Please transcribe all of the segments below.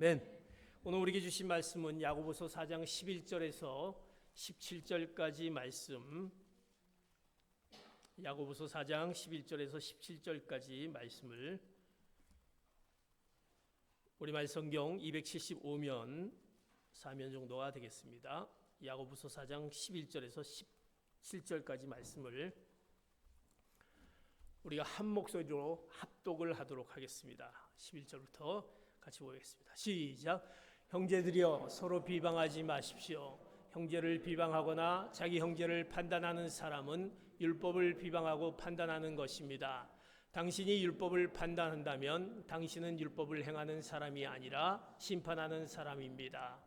아멘. 오늘 우리에게 주신 말씀은 야고보서 4장 11절에서 17절까지 말씀. 야고보서 4장 11절에서 17절까지 말씀을 우리말 성경 275면 4면 정도가 되겠습니다. 야고보서 4장 11절에서 17절까지 말씀을 우리가 한 목소리로 합독을 하도록 하겠습니다. 11절부터 같이 보겠습니다. 시작. 형제들이여 서로 비방하지 마십시오. 형제를 비방하거나 자기 형제를 판단하는 사람은 율법을 비방하고 판단하는 것입니다. 당신이 율법을 판단한다면 당신은 율법을 행하는 사람이 아니라 심판하는 사람입니다.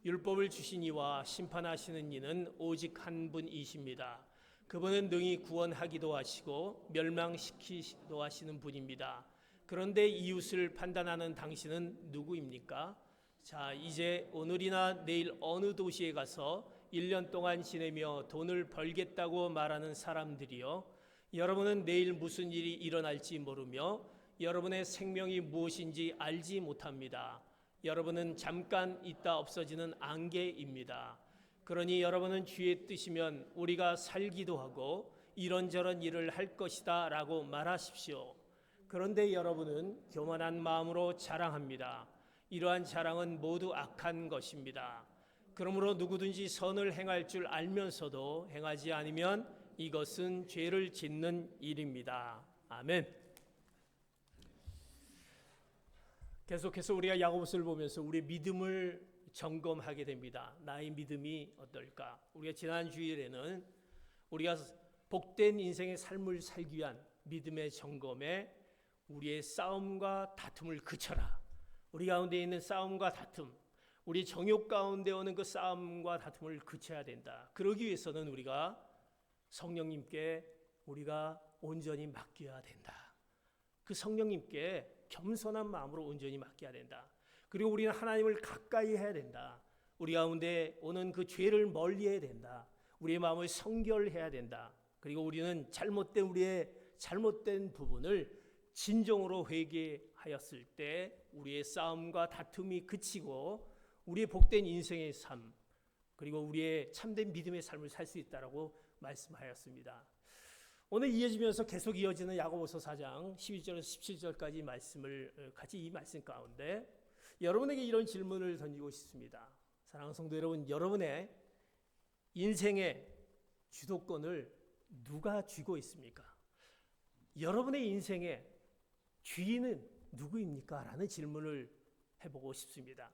율법을 주신 이와 심판하시는 이는 오직 한 분이십니다. 그분은 능히 구원하기도 하시고 멸망시키기도 하시는 분입니다. 그런데 이웃을 판단하는 당신은 누구입니까? 자, 이제 오늘이나 내일 어느 도시에 가서 1년 동안 지내며 돈을 벌겠다고 말하는 사람들이요, 여러분은 내일 무슨 일이 일어날지 모르며 여러분의 생명이 무엇인지 알지 못합니다. 여러분은 잠깐 있다 없어지는 안개입니다. 그러니 여러분은 주의 뜻이면 우리가 살기도 하고 이런저런 일을 할 것이다 라고 말하십시오. 그런데 여러분은 교만한 마음으로 자랑합니다. 이러한 자랑은 모두 악한 것입니다. 그러므로 누구든지 선을 행할 줄 알면서도 행하지 않으면 이것은 죄를 짓는 일입니다. 아멘. 계속해서 우리가 야고보서를 보면서 우리의 믿음을 점검하게 됩니다. 나의 믿음이 어떨까? 우리가 지난 주일에는 우리가 복된 인생의 삶을 살기 위한 믿음의 점검에 우리의 싸움과 다툼을 그쳐라. 우리 가운데 있는 싸움과 다툼, 우리 정욕 가운데 오는 그 싸움과 다툼을 그쳐야 된다. 그러기 위해서는 우리가 성령님께 우리가 온전히 맡겨야 된다. 그 성령님께 겸손한 마음으로 온전히 맡겨야 된다. 그리고 우리는 하나님을 가까이 해야 된다. 우리 가운데 오는 그 죄를 멀리해야 된다. 우리의 마음을 성결해야 된다. 그리고 우리는 우리의 잘못된 부분을 진정으로 회개하였을 때 우리의 싸움과 다툼이 그치고 우리의 복된 인생의 삶, 그리고 우리의 참된 믿음의 삶을 살 수 있다라고 말씀하였습니다. 오늘 이어지면서 계속 이어지는 야고보서 4장 12절에서 17절까지 말씀을 같이 이 말씀 가운데 여러분에게 이런 질문을 던지고 싶습니다. 사랑하는 성도 여러분, 여러분의 인생의 주도권을 누가 쥐고 있습니까? 여러분의 인생의 주인은 누구입니까? 라는 질문을 해보고 싶습니다.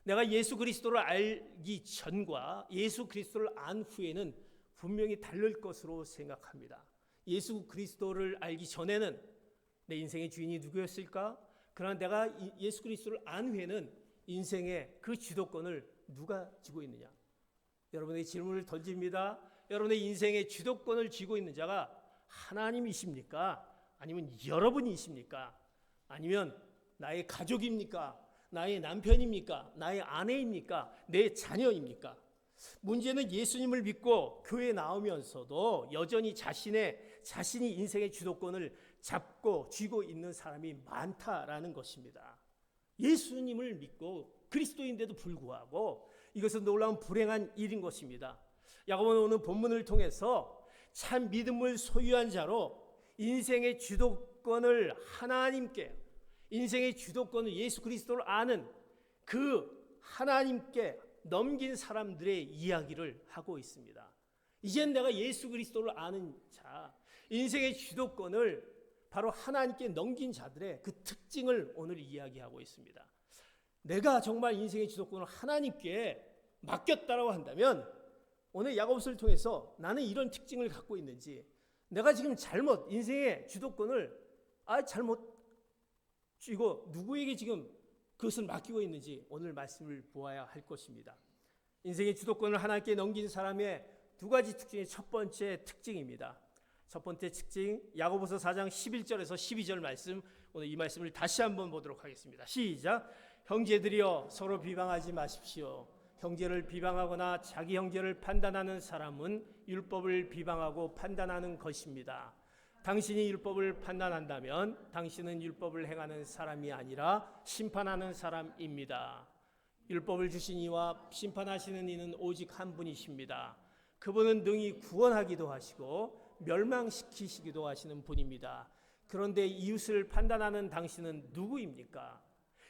내가 예수 그리스도를 알기 전과 예수 그리스도를 안 후에는 분명히 다를 것으로 생각합니다. 예수 그리스도를 알기 전에는 내 인생의 주인이 누구였을까? 그러나 내가 예수 그리스도를 안 후에는 인생의 그 주도권을 누가 쥐고 있느냐? 여러분에게 질문을 던집니다. 여러분의 인생의 주도권을 쥐고 있는 자가 하나님이십니까? 아니면 여러분이십니까? 아니면 나의 가족입니까? 나의 남편입니까? 나의 아내입니까? 내 자녀입니까? 문제는 예수님을 믿고 교회에 나오면서도 여전히 자신이 인생의 주도권을 잡고 쥐고 있는 사람이 많다라는 것입니다. 예수님을 믿고 그리스도인데도 불구하고 이것은 놀라운 불행한 일인 것입니다. 야고보는 오늘 본문을 통해서 참 믿음을 소유한 자로 인생의 주도권을 하나님께, 인생의 주도권을 예수 그리스도를 아는 그 하나님께 넘긴 사람들의 이야기를 하고 있습니다. 이젠 내가 예수 그리스도를 아는 자, 인생의 주도권을 바로 하나님께 넘긴 자들의 그 특징을 오늘 이야기하고 있습니다. 내가 정말 인생의 주도권을 하나님께 맡겼다라고 한다면 오늘 야고보서를 통해서 나는 이런 특징을 갖고 있는지, 내가 지금 인생의 주도권을 잘못 쥐고 누구에게 지금 그것을 맡기고 있는지 오늘 말씀을 보아야 할 것입니다. 인생의 주도권을 하나님께 넘긴 사람의 두 가지 특징의 첫 번째 특징입니다. 첫 번째 특징, 야고보서 4장 11절에서 12절 말씀, 오늘 이 말씀을 다시 한번 보도록 하겠습니다. 시작. 형제들이여 서로 비방하지 마십시오. 형제를 비방하거나 자기 형제를 판단하는 사람은 율법을 비방하고 판단하는 것입니다. 당신이 율법을 판단한다면 당신은 율법을 행하는 사람이 아니라 심판하는 사람입니다. 율법을 주신 이와 심판하시는 이는 오직 한 분이십니다. 그분은 능히 구원하기도 하시고 멸망시키시기도 하시는 분입니다. 그런데 이웃을 판단하는 당신은 누구입니까?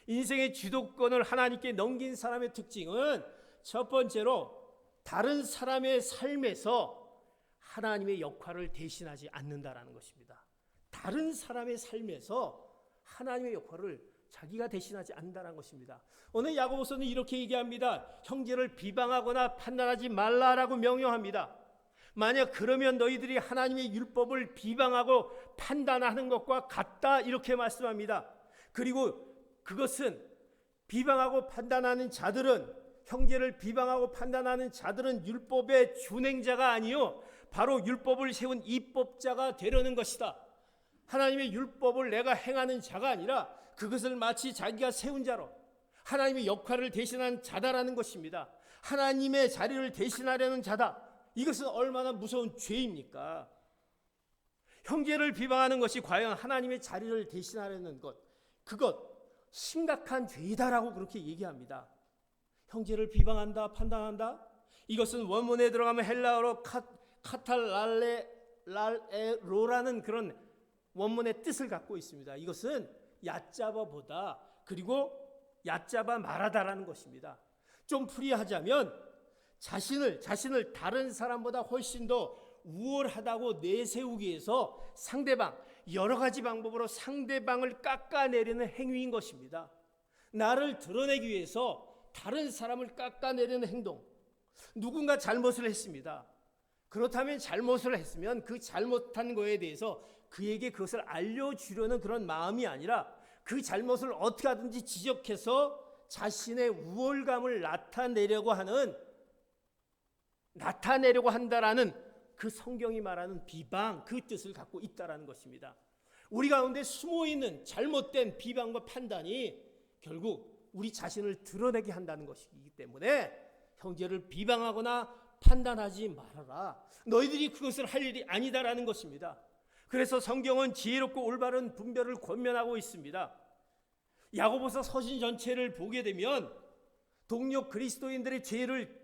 인생의 주도권을 하나님께 넘긴 사람의 특징은 첫 번째로 다른 사람의 삶에서 하나님의 역할을 대신하지 않는다라는 것입니다. 다른 사람의 삶에서 하나님의 역할을 자기가 대신하지 않는다는 것입니다. 오늘 야고보서는 이렇게 얘기합니다. 형제를 비방하거나 판단하지 말라라고 명령합니다. 만약 그러면 너희들이 하나님의 율법을 비방하고 판단하는 것과 같다 이렇게 말씀합니다. 그리고 그것은 비방하고 판단하는 자들은 형제를 비방하고 판단하는 자들은 율법의 준행자가 아니요 바로 율법을 세운 입법자가 되려는 것이다. 하나님의 율법을 내가 행하는 자가 아니라 그것을 마치 자기가 세운 자로 하나님의 역할을 대신한 자다라는 것입니다. 하나님의 자리를 대신하려는 자다. 이것은 얼마나 무서운 죄입니까? 형제를 비방하는 것이 과연 하나님의 자리를 대신하려는 것, 그것 심각한 죄이다라고 그렇게 얘기합니다. 형제를 비방한다, 판단한다? 이것은 원문에 들어가면 헬라어로 카탈랄레로라는 그런 원문의 뜻을 갖고 있습니다. 이것은 얕잡아보다 그리고 얕잡아 말하다라는 것입니다. 좀 풀이하자면 자신을 다른 사람보다 훨씬 더 우월하다고 내세우기 위해서 상대방, 여러 가지 방법으로 상대방을 깎아내리는 행위인 것입니다. 나를 드러내기 위해서 다른 사람을 깎아내리는 행동. 누군가 잘못을 했습니다. 그렇다면 잘못을 했으면 그 잘못한 거에 대해서 그에게 그것을 알려주려는 그런 마음이 아니라 그 잘못을 어떻게 하든지 지적해서 자신의 우월감을 나타내려고 한다라는 그 성경이 말하는 비방, 그 뜻을 갖고 있다라는 것입니다. 우리 가운데 숨어있는 잘못된 비방과 판단이 결국 우리 자신을 드러내게 한다는 것이기 때문에 형제를 비방하거나 판단하지 말아라. 너희들이 그것을 할 일이 아니다라는 것입니다. 그래서 성경은 지혜롭고 올바른 분별을 권면하고 있습니다. 야고보서 서신 전체를 보게 되면 동료 그리스도인들의 죄를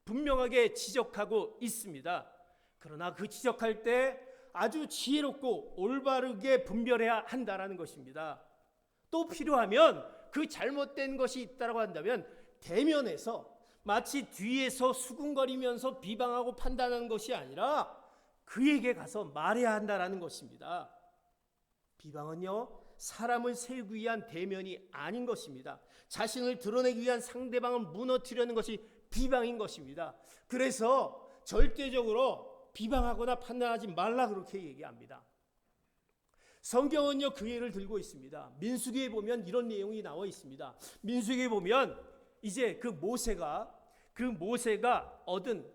분명하게 지적하고 있습니다. 그러나 그 지적할 때 아주 지혜롭고 올바르게 분별해야 한다는 것입니다. 또 필요하면 그 잘못된 것이 있다고 한다면 대면에서 마치 뒤에서 수군거리면서 비방하고 판단하는 것이 아니라 그에게 가서 말해야 한다는 것입니다. 비방은요, 사람을 세우기 위한 대면이 아닌 것입니다. 자신을 드러내기 위한 상대방을 무너뜨리려는 것이 비방인 것입니다. 그래서 절대적으로 비방하거나 판단하지 말라 그렇게 얘기합니다. 성경은요, 그 예를 들고 있습니다. 민수기에 보면 이런 내용이 나와 있습니다. 민수기에 보면 이제 그 모세가 얻은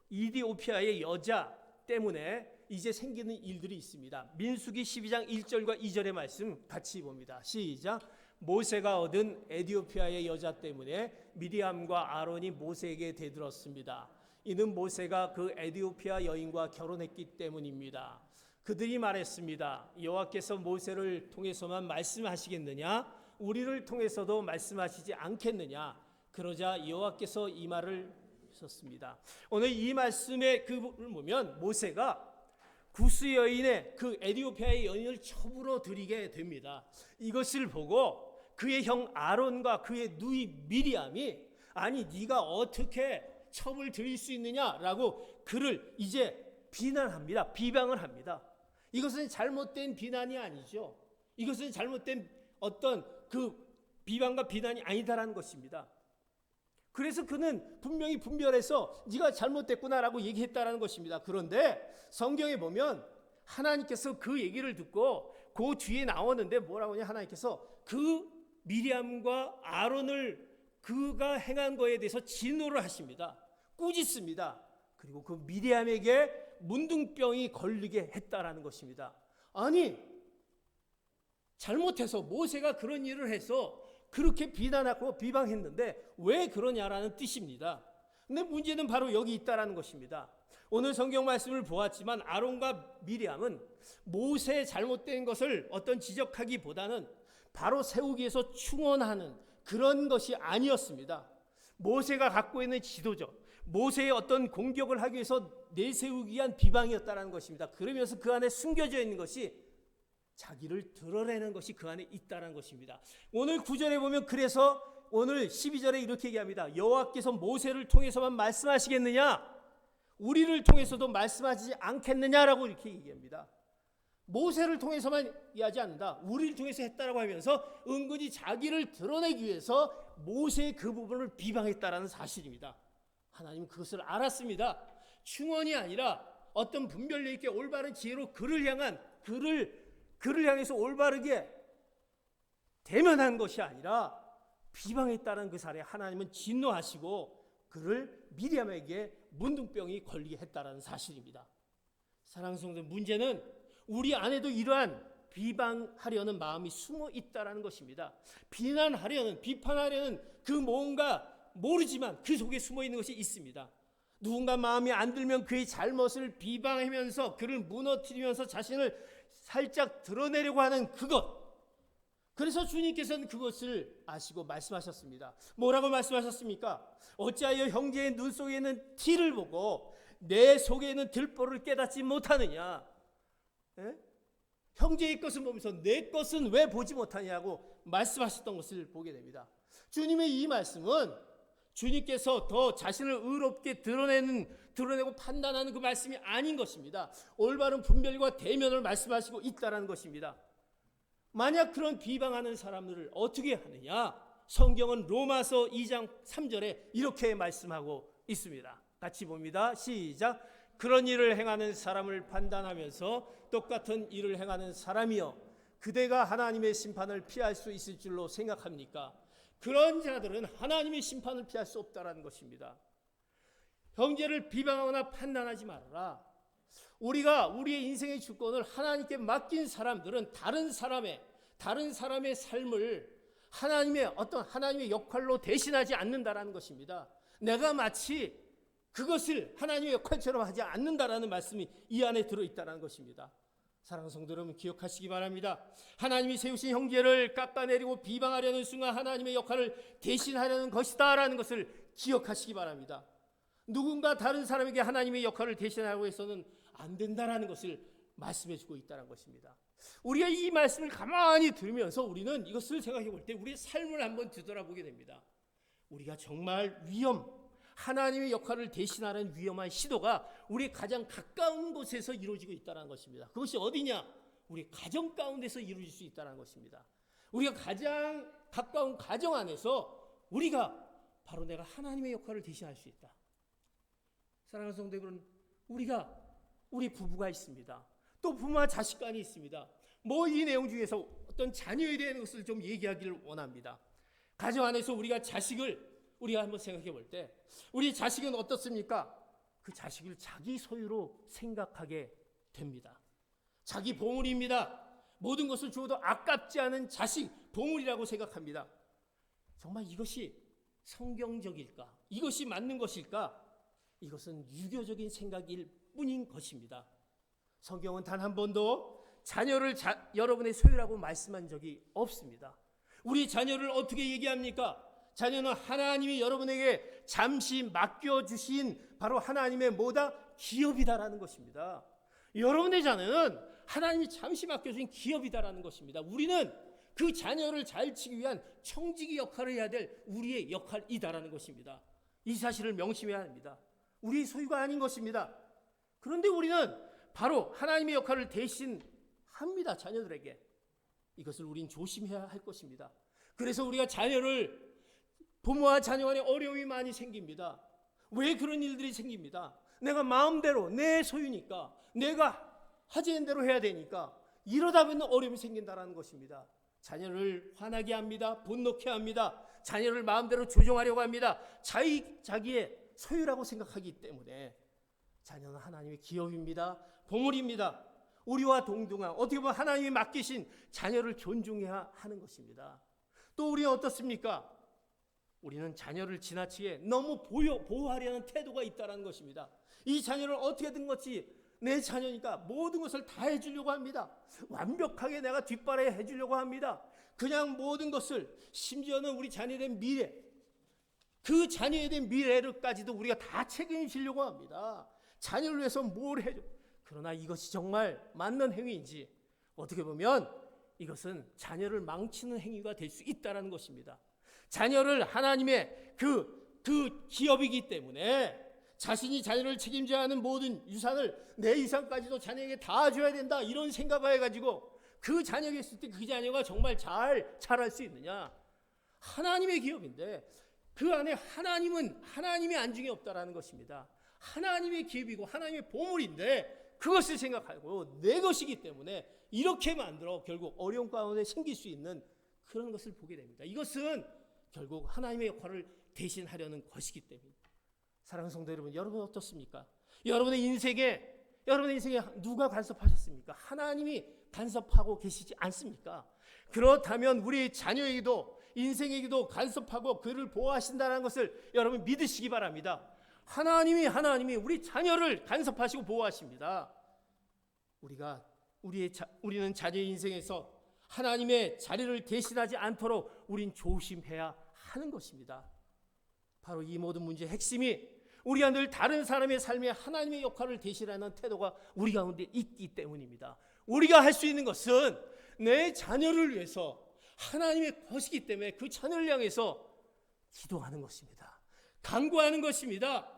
이디오피아의 여자 때문에 이제 생기는 일들이 있습니다. 민수기 12장 1절과 2절의 말씀 같이 봅니다. 시작. 모세가 얻은 에디오피아의 여자 때문에 미디암과 아론이 모세에게 대들었습니다. 이는 모세가 그 에디오피아 여인과 결혼했기 때문입니다. 그들이 말했습니다. 여호와께서 모세를 통해서만 말씀하시겠느냐? 우리를 통해서도 말씀하시지 않겠느냐? 그러자 여호와께서 이 말을 하셨습니다. 오늘 이 말씀의 그 부분을 보면 모세가 구스 여인의 그 에디오피아의 여인을 첩으로 들이게 됩니다. 이것을 보고 그의 형 아론과 그의 누이 미리암이 아니 네가 어떻게 첩을 들일 수 있느냐라고 그를 이제 비난합니다. 비방을 합니다. 이것은 잘못된 비난이 아니죠. 이것은 잘못된 어떤 그 비방과 비난이 아니다라는 것입니다. 그래서 그는 분명히 분별해서 네가 잘못됐구나라고 얘기했다라는 것입니다. 그런데 성경에 보면 하나님께서 그 얘기를 듣고 그 뒤에 나오는데 뭐라고 하냐, 하나님께서 그 미리암과 아론을 그가 행한 거에 대해서 진노를 하십니다. 꾸짖습니다. 그리고 그 미리암에게 문둥병이 걸리게 했다라는 것입니다. 아니 잘못해서 모세가 그런 일을 해서 그렇게 비난하고 비방했는데 왜 그러냐라는 뜻입니다. 근데 문제는 바로 여기 있다라는 것입니다. 오늘 성경 말씀을 보았지만 아론과 미리암은 모세의 잘못된 것을 어떤 지적하기보다는 바로 세우기 위해서 충원하는 그런 것이 아니었습니다. 모세가 갖고 있는 지도적, 모세의 어떤 공격을 하기 위해서 내세우기 위한 비방이었다는 것입니다. 그러면서 그 안에 숨겨져 있는 것이 자기를 드러내는 것이 그 안에 있다는 것입니다. 오늘 9절에 보면 그래서 오늘 12절에 이렇게 얘기합니다. 여호와께서 모세를 통해서만 말씀하시겠느냐? 우리를 통해서도 말씀하지 않겠느냐라고 이렇게 얘기합니다. 모세를 통해서만 얘기하지 않는다. 우리를 통해서 했다라고 하면서 은근히 자기를 드러내기 위해서 모세의 그 부분을 비방했다라는 사실입니다. 하나님은 그것을 알았습니다. 충원이 아니라 어떤 분별력 있게 올바른 지혜로 그를 향해서 올바르게 대면한 것이 아니라 비방했다는 그 사례에 하나님은 진노하시고 그를 미리암에게 문둥병이 걸리게 했다는 사실입니다. 사랑하는 성도, 문제는 우리 안에도 이러한 비방하려는 마음이 숨어 있다는 것입니다. 비난하려는, 비판하려는 그 뭔가 모르지만 그 속에 숨어 있는 것이 있습니다. 누군가 마음에 안 들면 그의 잘못을 비방하면서 그를 무너뜨리면서 자신을 살짝 드러내려고 하는 그것. 그래서 주님께서는 그것을 아시고 말씀하셨습니다. 뭐라고 말씀하셨습니까? 어찌하여 형제의 눈 속에 있는 티를 보고 내 속에 있는 들보를 깨닫지 못하느냐? 에? 형제의 것은 보면서 내 것은 왜 보지 못하냐고 말씀하셨던 것을 보게 됩니다. 주님의 이 말씀은 주님께서 더 자신을 의롭게 드러내고 판단하는 그 말씀이 아닌 것입니다. 올바른 분별과 대면을 말씀하시고 있다는 것입니다. 만약 그런 비방하는 사람들을 어떻게 하느냐? 성경은 로마서 2장 3절에 이렇게 말씀하고 있습니다. 같이 봅니다. 시작. 그런 일을 행하는 사람을 판단하면서 똑같은 일을 행하는 사람이여 그대가 하나님의 심판을 피할 수 있을 줄로 생각합니까? 그런 자들은 하나님의 심판을 피할 수 없다는 것입니다. 형제를 비방하거나 판단하지 말아라. 우리가 우리의 인생의 주권을 하나님께 맡긴 사람들은 다른 사람의 삶을 하나님의 역할로 대신하지 않는다라는 것입니다. 내가 마치 그것을 하나님의 역할처럼 하지 않는다라는 말씀이 이 안에 들어있다는 것입니다. 사랑하는 성도 여러분, 기억하시기 바랍니다. 하나님이 세우신 형제를 깎아내리고 비방하려는 순간 하나님의 역할을 대신하려는 것이다라는 것을 기억하시기 바랍니다. 누군가 다른 사람에게 하나님의 역할을 대신하려고 해서는 안 된다라는 것을 말씀해주고 있다는 것입니다. 우리가 이 말씀을 가만히 들으면서 우리는 이것을 생각해 볼 때 우리의 삶을 한번 뒤돌아보게 됩니다. 우리가 정말 하나님의 역할을 대신하는 위험한 시도가 우리 가장 가까운 곳에서 이루어지고 있다는 것입니다. 그것이 어디냐? 우리 가정 가운데서 이루어질 수 있다는 것입니다. 우리가 가장 가까운 가정 안에서 우리가 바로 내가 하나님의 역할을 대신할 수 있다. 사랑하는 성도 여러분, 우리 부부가 있습니다. 또 부모와 자식 간이 있습니다. 이 내용 중에서 어떤 자녀에 대한 것을 좀 얘기하기를 원합니다. 가정 안에서 우리가 한번 생각해 볼 때 우리 자식은 어떻습니까? 그 자식을 자기 소유로 생각하게 됩니다. 자기 보물입니다. 모든 것을 주어도 아깝지 않은 자식, 보물이라고 생각합니다. 정말 이것이 성경적일까? 이것이 맞는 것일까? 이것은 유교적인 생각일 뿐인 것입니다. 성경은 단 한 번도 자녀를 여러분의 소유라고 말씀한 적이 없습니다. 우리 자녀를 어떻게 얘기합니까? 자녀는 하나님이 여러분에게 잠시 맡겨주신 바로 하나님의 기업이다라는 것입니다. 여러분의 자녀는 하나님이 잠시 맡겨주신 기업이다라는 것입니다. 우리는 그 자녀를 잘 치기 위한 청지기 역할을 해야 될 우리의 역할이다라는 것입니다. 이 사실을 명심해야 합니다. 우리의 소유가 아닌 것입니다. 그런데 우리는 바로 하나님의 역할을 대신합니다. 자녀들에게. 이것을 우린 조심해야 할 것입니다. 그래서 우리가 부모와 자녀 간에 어려움이 많이 생깁니다. 왜 그런 일들이 생깁니다? 내가 마음대로 내 소유니까 내가 하자는 대로 해야 되니까 이러다 보면 어려움이 생긴다는 것입니다. 자녀를 화나게 합니다. 분노케 합니다. 자녀를 마음대로 조종하려고 합니다. 자기의 소유라고 생각하기 때문에 자녀는 하나님의 기업입니다. 보물입니다. 우리와 동등한 어떻게 보면 하나님이 맡기신 자녀를 존중해야 하는 것입니다. 또 우리는 어떻습니까? 우리는 자녀를 지나치게 너무 보호하려는 태도가 있다는 것입니다. 이 자녀를 어떻게든 것이 내 자녀니까 모든 것을 다 해주려고 합니다. 완벽하게 내가 뒷바라에 해주려고 합니다. 그냥 모든 것을, 심지어는 우리 자녀에 대한 미래, 그 자녀에 대한 미래를까지도 우리가 다 책임지려고 합니다. 자녀를 위해서 뭘 해줘. 그러나 이것이 정말 맞는 행위인지, 어떻게 보면 이것은 자녀를 망치는 행위가 될 수 있다는 것입니다. 자녀를 하나님의 그 기업이기 때문에 자신이 자녀를 책임져야 하는 모든 유산을 내 이상까지도 자녀에게 다 줘야 된다, 이런 생각을 해가지고 그 자녀가 있을 때 그 자녀가 정말 잘 자랄 수 있느냐. 하나님의 기업인데 그 안에 하나님의 안중이 없다라는 것입니다. 하나님의 기업이고 하나님의 보물인데 그것을 생각하고 내 것이기 때문에 이렇게 만들어 결국 어려운 가운데 생길 수 있는 그런 것을 보게 됩니다. 이것은 결국 하나님의 역할을 대신하려는 것이기 때문에. 사랑하는 성도 여러분, 여러분 어떻습니까? 여러분의 인생에 누가 간섭하셨습니까? 하나님이 간섭하고 계시지 않습니까? 그렇다면 우리 자녀에게도 인생에게도 간섭하고 그를 보호하신다는 것을 여러분 믿으시기 바랍니다. 하나님이 우리 자녀를 간섭하시고 보호하십니다. 우리는 자녀의 인생에서 하나님의 자리를 대신하지 않도록 우린 조심해야 하는 것입니다. 바로 이 모든 문제의 핵심이 우리가 늘 다른 사람의 삶에 하나님의 역할을 대신하는 태도가 우리 가운데 있기 때문입니다. 우리가 할 수 있는 것은 내 자녀를 위해서 하나님의 것이기 때문에 그 자녀를 향해서 기도하는 것입니다. 간구하는 것입니다.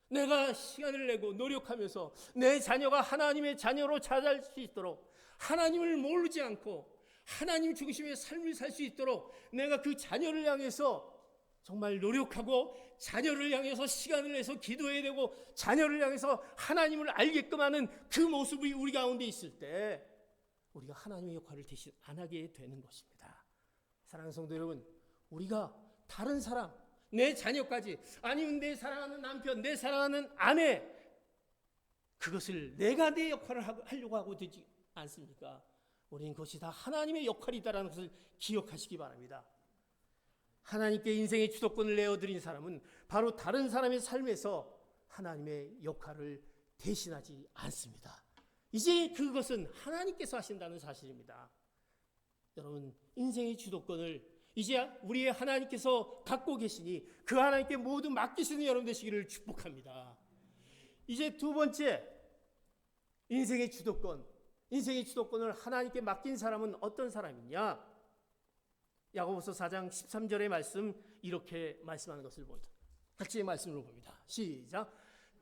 내가 시간을 내고 노력하면서 내 자녀가 하나님의 자녀로 자랄 수 있도록, 하나님을 모르지 않고 하나님 중심의 삶을 살 수 있도록 내가 그 자녀를 향해서 정말 노력하고 자녀를 향해서 시간을 내서 기도해야 되고 자녀를 향해서 하나님을 알게끔 하는 그 모습이 우리 가운데 있을 때 우리가 하나님의 역할을 대신 안 하게 되는 것입니다. 사랑하는 성도 여러분, 우리가 다른 사람, 내 자녀까지, 아니면 내 사랑하는 남편, 내 사랑하는 아내, 그것을 내가 내 역할을 하려고 하고 되지 않습니까? 우리는 그것이 다 하나님의 역할이다라는 것을 기억하시기 바랍니다. 하나님께 인생의 주도권을 내어드린 사람은 바로 다른 사람의 삶에서 하나님의 역할을 대신하지 않습니다. 이제 그것은 하나님께서 하신다는 사실입니다. 여러분, 인생의 주도권을 이제 우리의 하나님께서 갖고 계시니 그 하나님께 모두 맡기시는 여러분 되시기를 축복합니다. 이제 두 번째, 인생의 주도권을 하나님께 맡긴 사람은 어떤 사람이냐? 야고보서 4장 13절의 말씀, 이렇게 말씀하는 것을 보죠. 같이 말씀을 봅니다. 시작.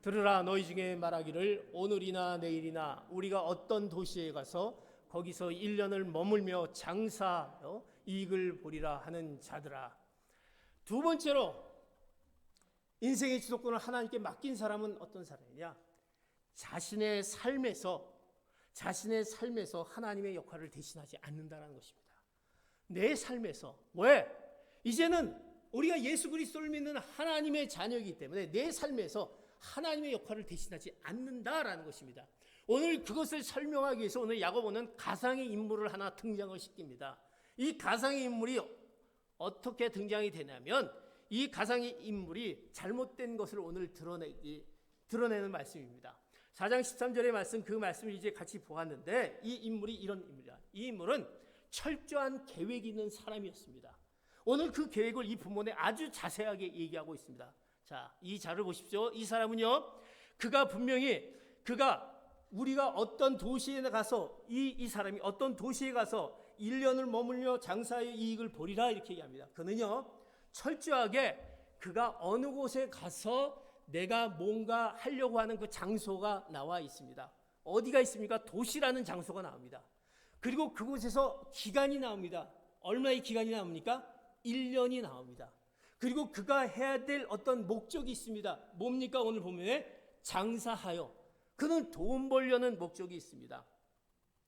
들으라, 너희 중에 말하기를 오늘이나 내일이나 우리가 어떤 도시에 가서 거기서 1년을 머물며 장사하여 이익을 보리라 하는 자들아. 두 번째로 인생의 주도권을 하나님께 맡긴 사람은 어떤 사람이냐? 자신의 삶에서 하나님의 역할을 대신하지 않는다는 것입니다. 내 삶에서. 왜? 이제는 우리가 예수 그리스도를 믿는 하나님의 자녀이기 때문에 내 삶에서 하나님의 역할을 대신하지 않는다라는 것입니다. 오늘 그것을 설명하기 위해서 오늘 야고보는 가상의 인물을 하나 등장을 시킵니다. 이 가상의 인물이 어떻게 등장이 되냐면 이 가상의 인물이 잘못된 것을 오늘 드러내는 말씀입니다. 4장 13절의 말씀, 그 말씀을 이제 같이 보았는데 이 인물이 이런 인물이야. 이 인물은 철저한 계획이 있는 사람이었습니다. 오늘 그 계획을 이 본문에 아주 자세하게 얘기하고 있습니다. 자, 이 자를 보십시오. 이 사람은요, 우리가 어떤 도시에 가서 이 사람이 어떤 도시에 가서 1년을 머물며 장사의 이익을 보리라, 이렇게 얘기합니다. 그는요, 철저하게 그가 어느 곳에 가서 내가 뭔가 하려고 하는 그 장소가 나와 있습니다. 어디가 있습니까? 도시라는 장소가 나옵니다. 그리고 그곳에서 기간이 나옵니다. 얼마의 기간이 나옵니까? 1년이 나옵니다. 그리고 그가 해야 될 어떤 목적이 있습니다. 뭡니까? 오늘 보면에 장사하여. 그는 돈 벌려는 목적이 있습니다.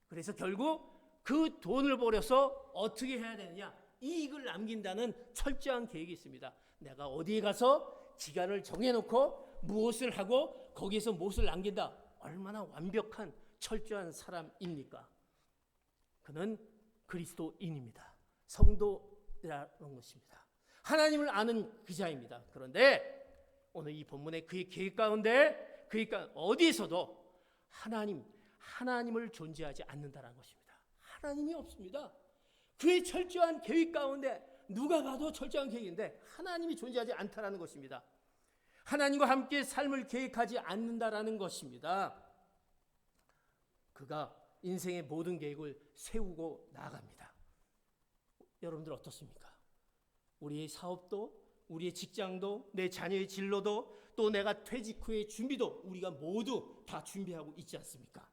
그래서 결국 그 돈을 벌여서 어떻게 해야 되느냐? 이익을 남긴다는 철저한 계획이 있습니다. 내가 어디에 가서 기간을 정해놓고 무엇을 하고 거기에서 무엇을 남긴다. 얼마나 완벽한 철저한 사람입니까? 그는 그리스도인입니다. 성도라는 것입니다. 하나님을 아는 그 자입니다. 그런데 오늘 이 본문의 그의 계획 가운데 그러니까 어디에서도 하나님을 존재하지 않는다는 것입니다. 하나님이 없습니다. 그의 철저한 계획 가운데 누가 봐도 철저한 계획인데 하나님이 존재하지 않다라는 것입니다. 하나님과 함께 삶을 계획하지 않는다라는 것입니다. 그가 인생의 모든 계획을 세우고 나아갑니다. 여러분들 어떻습니까? 우리의 사업도, 우리의 직장도, 내 자녀의 진로도, 또 내가 퇴직 후의 준비도 우리가 모두 다 준비하고 있지 않습니까?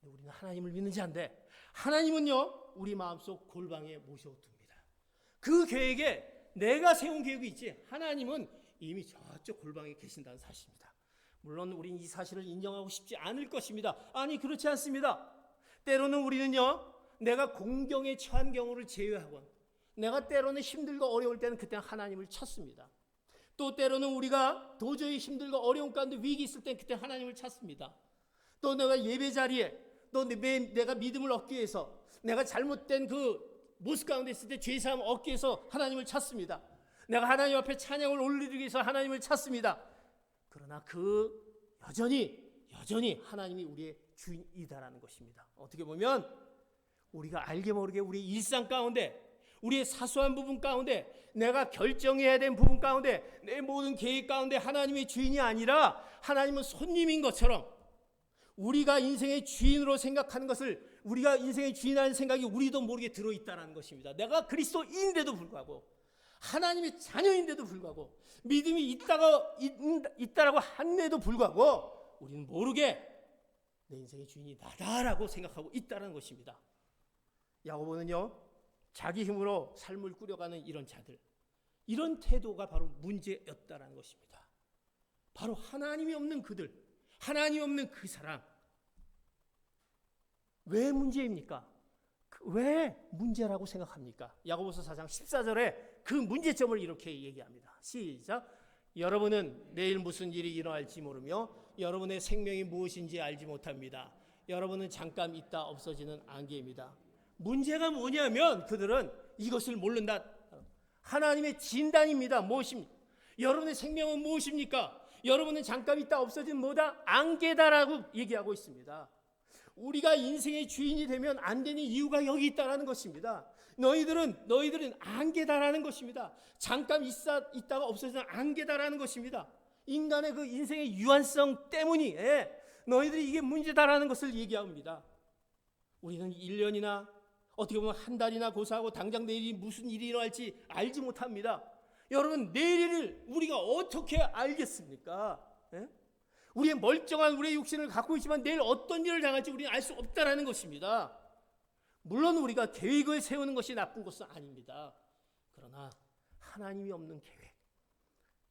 우리는 하나님을 믿는 자인데 하나님은요 우리 마음속 골방에 모셔둡니다. 그 계획에 내가 세운 계획이 있지 하나님은 이미 저쪽 골방에 계신다는 사실입니다. 물론 우리는 이 사실을 인정하고 싶지 않을 것입니다. 아니 그렇지 않습니다. 때로는 우리는요 내가 공경에 처한 경우를 제외하곤 내가 때로는 힘들고 어려울 때는 그때는 하나님을 찾습니다. 또 때로는 우리가 도저히 힘들고 어려운 가운데 위기 있을 때는 그때 하나님을 찾습니다. 또 내가 예배 자리에 또 내가 믿음을 얻기 위해서 내가 잘못된 그 모습 가운데 있을 때 죄사함 얻기 위해서 하나님을 찾습니다. 내가 하나님 앞에 찬양을 올리기 위해서 하나님을 찾습니다. 그러나 여전히 하나님이 우리의 주인이다라는 것입니다. 어떻게 보면 우리가 알게 모르게 우리의 일상 가운데 우리의 사소한 부분 가운데 내가 결정해야 되는 부분 가운데 내 모든 계획 가운데 하나님의 주인이 아니라 하나님은 손님인 것처럼 우리가 인생의 주인으로 생각하는 것을 우리가 인생의 주인이라는 생각이 우리도 모르게 들어있다는 것입니다. 내가 그리스도인데도 불구하고 하나님의 자녀인데도 불구하고 믿음이 있다라고 한데도 불구하고 우리는 모르게 내 인생의 주인이 나다라고 생각하고 있다는 것입니다. 야고보는요 자기 힘으로 삶을 꾸려가는 이런 자들 이런 태도가 바로 문제였다는 것입니다. 바로 하나님이 없는 그들 하나님이 없는 그 사람 왜 문제입니까? 왜 문제라고 생각합니까? 야고보서 4장 14절에 그 문제점을 이렇게 얘기합니다. 시작. 여러분은 내일 무슨 일이 일어날지 모르며 여러분의 생명이 무엇인지 알지 못합니다. 여러분은 잠깐 있다 없어지는 안개입니다. 문제가 뭐냐면 그들은 이것을 모른다. 하나님의 진단입니다. 무엇입니까? 여러분의 생명은 무엇입니까? 여러분은 잠깐 있다 없어지는 뭐다? 안개다라고 얘기하고 있습니다. 우리가 인생의 주인이 되면 안 되는 이유가 여기 있다라는 것입니다. 너희들은 안개다라는 것입니다. 잠깐 있다가 없어지는 안개다라는 것입니다. 인간의 그 인생의 유한성 때문에 너희들이 이게 문제다라는 것을 얘기합니다. 우리는 1년이나 어떻게 보면 한 달이나 고사하고 당장 내일이 무슨 일이 일어날지 알지 못합니다. 여러분 내일을 우리가 어떻게 알겠습니까? 우리의 멀쩡한 우리의 육신을 갖고 있지만 내일 어떤 일을 당할지 우리는 알 수 없다라는 것입니다. 물론 우리가 계획을 세우는 것이 나쁜 것은 아닙니다. 그러나 하나님이 없는 계획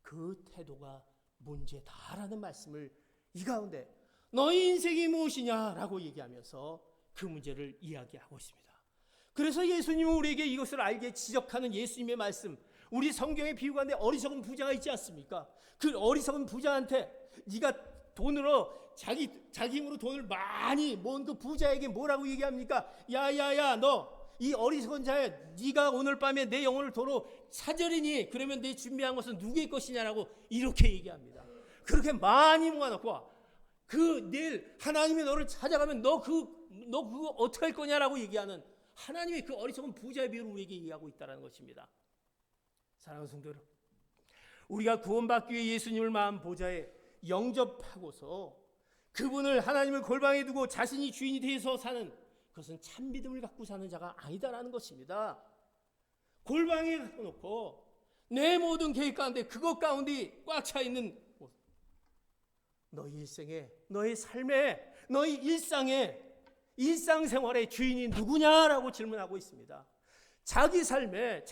그 태도가 문제다라는 말씀을 이 가운데 너희 인생이 무엇이냐라고 얘기하면서 그 문제를 이야기하고 있습니다. 그래서 예수님은 우리에게 이것을 알게 지적하는 예수님의 말씀 우리 성경의 비유 가운데 어리석은 부자가 있지 않습니까? 그 어리석은 부자한테 네가 돈으로 자기 힘으로 돈을 많이 모은 그 부자에게 뭐라고 얘기합니까? 야야야 너 이 어리석은 자야 네가 오늘 밤에 내 영혼을 도로 사절이니 그러면 내 준비한 것은 누구의 것이냐라고 이렇게 얘기합니다. 그렇게 많이 모아놓고 그 내일 하나님이 너를 찾아가면 너 그거 어떻게 할 거냐라고 얘기하는 하나님의 그 어리석은 부자의 비유를 우리에게 얘기하고 있다는 것입니다. 사랑하는 성도 여러분, 우리가 구원받기 위해 예수님을 마음 보좌에 영접하고서 그분을 하나님을 골방에 두고 자신이 주인이 되어서 사는 그것은 참 믿음을 갖고 사는 자가 아니다라는 것입니다. 골방에 갖고 놓고 내 모든 계획 가운데 그것 가운데 꽉 차 있는 너희 일생에 너희 삶에 너희 일상생활의 주인이 누구냐라고 질문하고 있습니다. 자기 삶에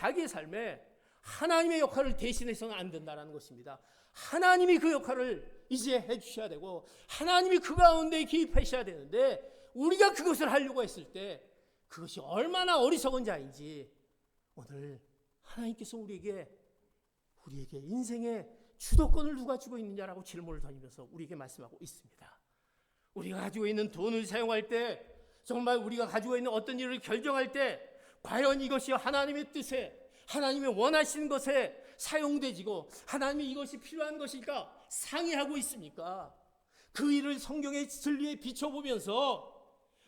하나님의 역할을 대신해서는 안 된다는 것입니다. 하나님이 그 역할을 이제 해주셔야 되고 하나님이 그 가운데 개입하셔야 되는데 우리가 그것을 하려고 했을 때 그것이 얼마나 어리석은 자인지 오늘 하나님께서 우리에게 인생의 주도권을 누가 주고 있느냐라고 질문을 던지면서 우리에게 말씀하고 있습니다. 우리가 가지고 있는 돈을 사용할 때 정말 우리가 가지고 있는 어떤 일을 결정할 때 과연 이것이 하나님의 뜻에 하나님의 원하시는 것에 사용되지고 하나님이 이것이 필요한 것일까 상의하고 있습니까? 그 일을 성경의 진리에 비춰보면서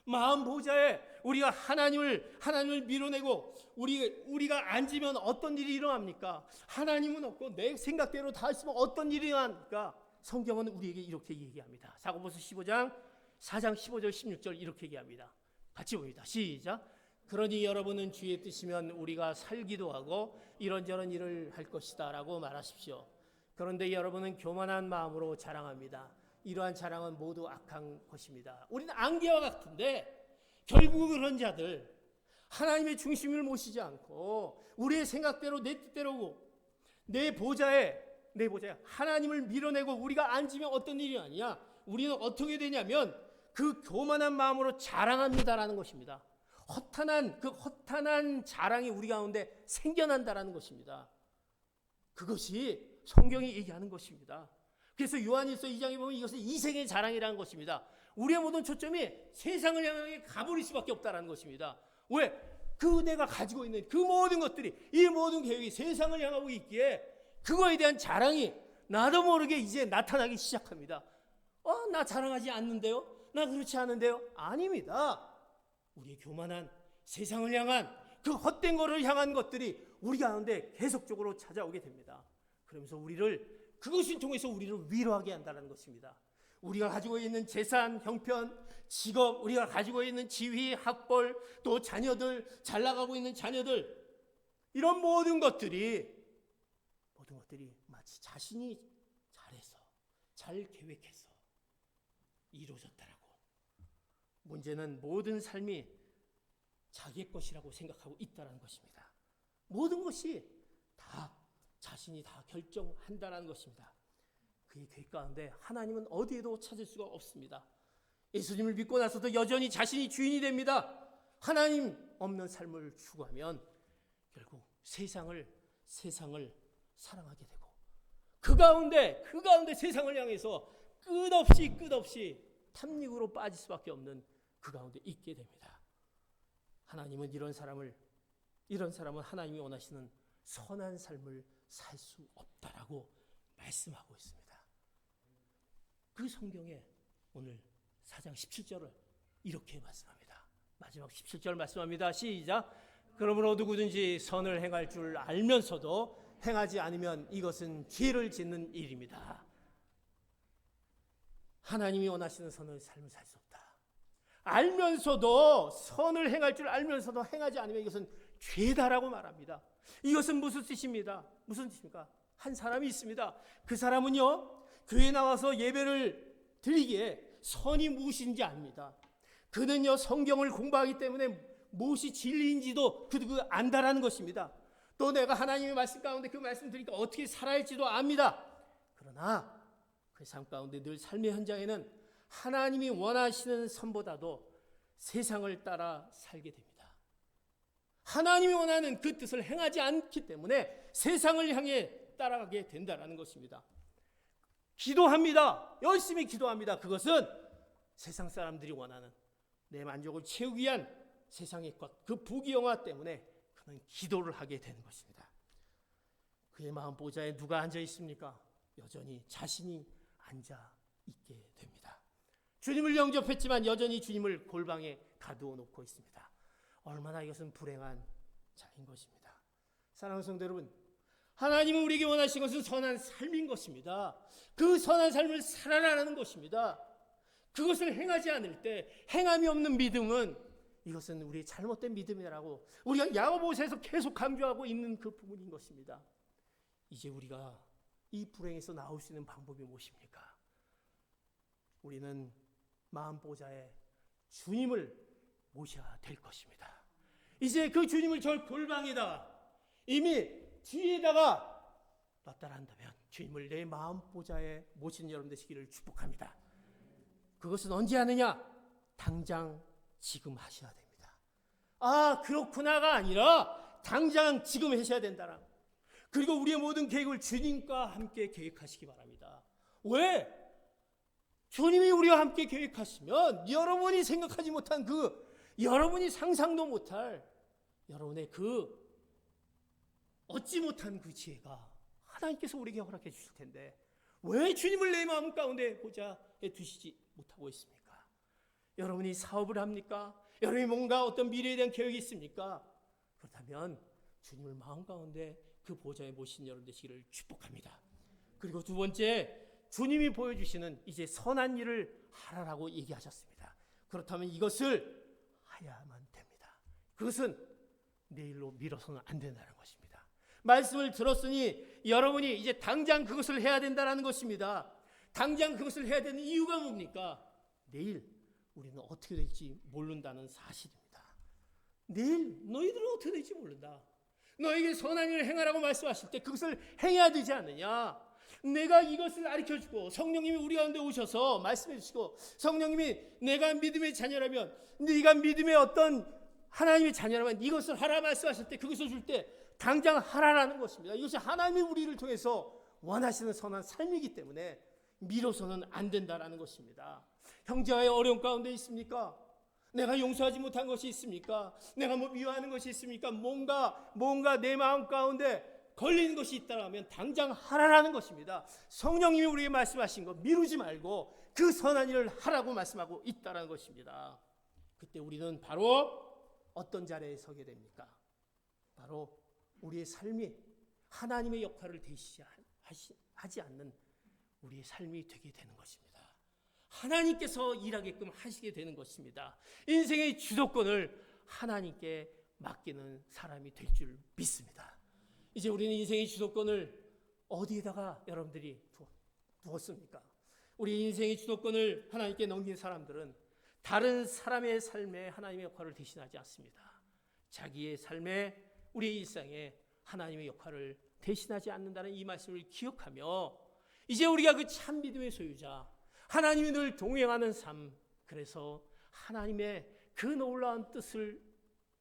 마음 보좌에 우리가 하나님을 밀어내고 우리가 앉으면 어떤 일이 일어납니까? 하나님은 없고 내 생각대로 다 했으면 어떤 일이 일어납니까? 성경은 우리에게 이렇게 얘기합니다. 야고보서 15장 4장 15절 16절 이렇게 얘기합니다. 같이 봅니다. 시작. 그러니 여러분은 주의 뜻이면 우리가 살기도 하고 이런저런 일을 할 것이다 라고 말하십시오. 그런데 여러분은 교만한 마음으로 자랑합니다. 이러한 자랑은 모두 악한 것입니다. 우리는 안개와 같은데 결국 그런 자들 하나님의 중심을 모시지 않고 우리의 생각대로 내 뜻대로고 내 보좌에 하나님을 밀어내고 우리가 앉으면 어떤 일이 아니냐? 우리는 어떻게 되냐면 그 교만한 마음으로 자랑합니다라는 것입니다. 허탄한 자랑이 우리 가운데 생겨난다라는 것입니다. 그것이 성경이 얘기하는 것입니다. 그래서 요한일서 2장에 보면 이것은 이생의 자랑이라는 것입니다. 우리의 모든 초점이 세상을 향해 가버릴 수밖에 없다는 것입니다. 왜? 내가 가지고 있는 그 모든 것들이 이 모든 계획이 세상을 향하고 있기에 그거에 대한 자랑이 나도 모르게 이제 나타나기 시작합니다. 나 자랑하지 않는데요? 나 그렇지 않은데요? 아닙니다. 우리의 교만한 세상을 향한 그 헛된 거를 향한 것들이 우리 가운데 계속적으로 찾아오게 됩니다. 그러면서 그것을 통해서 우리를 위로하게 한다는 것입니다. 우리가 가지고 있는 재산, 형편, 직업, 우리가 가지고 있는 지위, 학벌, 또 자녀들, 잘 나가고 있는 자녀들, 이런 모든 것들이 마치 자신이 잘해서, 잘 계획해서 이루어졌다라고. 문제는 모든 삶이 자기의 것이라고 생각하고 있다는 것입니다. 모든 것이 다 자신이 다 결정한다는 것입니다. 그의 계획 가운데 하나님은 어디에도 찾을 수가 없습니다. 예수님을 믿고 나서도 여전히 자신이 주인이 됩니다. 하나님 없는 삶을 추구하면 결국 세상을 사랑하게 되고 그 가운데 세상을 향해서 끝없이 탐닉으로 빠질 수밖에 없는 그 가운데 있게 됩니다. 하나님은 이런 사람은 하나님이 원하시는 선한 삶을 살 수 없다라고 말씀하고 있습니다. 그 성경에 오늘 4장 17절을 이렇게 말씀합니다. 마지막 17절 말씀합니다. 시작. 그러므로 누구든지 선을 행할 줄 알면서도 행하지 않으면 이것은 죄를 짓는 일입니다. 하나님이 원하시는 선을 삶을 살 수 없다. 알면서도 선을 행할 줄 알면서도 행하지 않으면 이것은 죄다라고 말합니다. 이것은 무슨 뜻입니까? 한 사람이 있습니다. 그 사람은요, 교회에 나와서 예배를 드리기에 선이 무엇인지 압니다. 그는요, 성경을 공부하기 때문에 무엇이 진리인지도 그 안다라는 것입니다. 또 내가 하나님의 말씀 가운데 그 말씀 드리니까 어떻게 살아야 할지도 압니다. 그러나 그 삶 가운데 늘 삶의 현장에는 하나님이 원하시는 선보다도 세상을 따라 살게 됩니다. 하나님이 원하는 그 뜻을 행하지 않기 때문에 세상을 향해 따라가게 된다는 것입니다. 기도합니다. 열심히 기도합니다. 그것은 세상 사람들이 원하는 내 만족을 채우기 위한 세상의 것, 그 부귀영화 때문에 그는 기도를 하게 되는 것입니다. 그의 마음 보좌에 누가 앉아 있습니까? 여전히 자신이 앉아 있게 됩니다. 주님을 영접했지만 여전히 주님을 골방에 가두어 놓고 있습니다. 얼마나 이것은 불행한 자인 것입니다. 사랑하는 성도 여러분, 하나님은 우리에게 원하신 것은 선한 삶인 것입니다. 그 선한 삶을 살아라는 것입니다. 그것을 행하지 않을 때 행함이 없는 믿음은 이것은 우리의 잘못된 믿음이라고 우리가 야고보서에서 계속 강조하고 있는 그 부분인 것입니다. 이제 우리가 이 불행에서 나올 수 있는 방법이 무엇입니까? 우리는 마음 보좌에 주님을 모셔야 될 것입니다. 이제 그 주님을 저 골방에다가 이미 뒤에다가 놨다라 한다면 주님을 내 마음 보좌에 모시는 여러분 되시기를 축복합니다. 그것은 언제 하느냐? 당장 지금 하셔야 됩니다. 아, 그렇구나가 아니라 당장 지금 하셔야 된다라. 그리고 우리의 모든 계획을 주님과 함께 계획하시기 바랍니다. 왜? 주님이 우리와 함께 계획하시면 여러분이 생각하지 못한 여러분이 상상도 못할 여러분의 그 얻지 못한 그 지혜가 하나님께서 우리에게 허락해 주실 텐데 왜 주님을 내 마음 가운데 보좌에 두시지 못하고 있습니까? 여러분이 사업을 합니까? 여러분이 뭔가 어떤 미래에 대한 계획이 있습니까? 그렇다면 주님을 마음 가운데 그 보좌에 모신 여러분 되시기를 축복합니다. 그리고 두 번째, 주님이 보여주시는 이제 선한 일을 하라라고 얘기하셨습니다. 그렇다면 이것을 해야만 됩니다. 그것은 내일로 미뤄서는 안 된다는 것입니다. 말씀을 들었으니 여러분이 이제 당장 그것을 해야 된다는 것입니다. 당장 그것을 해야 되는 이유가 뭡니까? 내일 우리는 어떻게 될지 모른다는 사실입니다. 내일 너희들은 어떻게 될지 모른다. 너에게 선한 일을 행하라고 말씀하실 때 그것을 행해야 되지 않느냐? 내가 이것을 가르쳐주고 성령님이 우리 가운데 오셔서 말씀해 주시고 성령님이 내가 믿음의 자녀라면 네가 믿음의 어떤 하나님의 자녀라면 이것을 하라 말씀하실 때 그것을 줄 때 당장 하라라는 것입니다. 이것이 하나님이 우리를 통해서 원하시는 선한 삶이기 때문에 미뤄서는 안 된다라는 것입니다. 형제와의 어려움 가운데 있습니까? 내가 용서하지 못한 것이 있습니까? 내가 미워하는 것이 있습니까? 뭔가 내 마음 가운데 걸리는 것이 있다면 당장 하라라는 것입니다. 성령님이 우리에게 말씀하신 거 미루지 말고 그 선한 일을 하라고 말씀하고 있다는 것입니다. 그때 우리는 바로 어떤 자리에 서게 됩니까? 바로 우리의 삶이 하나님의 역할을 대신하지 않는 우리의 삶이 되게 되는 것입니다. 하나님께서 일하게끔 하시게 되는 것입니다. 인생의 주도권을 하나님께 맡기는 사람이 될 줄 믿습니다. 이제 우리는 인생의 주도권을 어디에다가 여러분들이 두었습니까? 우리 인생의 주도권을 하나님께 넘긴 사람들은 다른 사람의 삶에 하나님의 역할을 대신하지 않습니다. 자기의 삶에 우리의 일상에 하나님의 역할을 대신하지 않는다는 이 말씀을 기억하며 이제 우리가 그 참 믿음의 소유자 하나님이 늘 동행하는 삶, 그래서 하나님의 그 놀라운 뜻을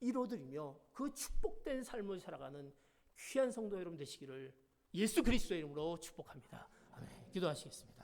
이루어드리며 그 축복된 삶을 살아가는 귀한 성도 여러분 되시기를 예수 그리스도의 이름으로 축복합니다. 아멘. 기도하시겠습니다.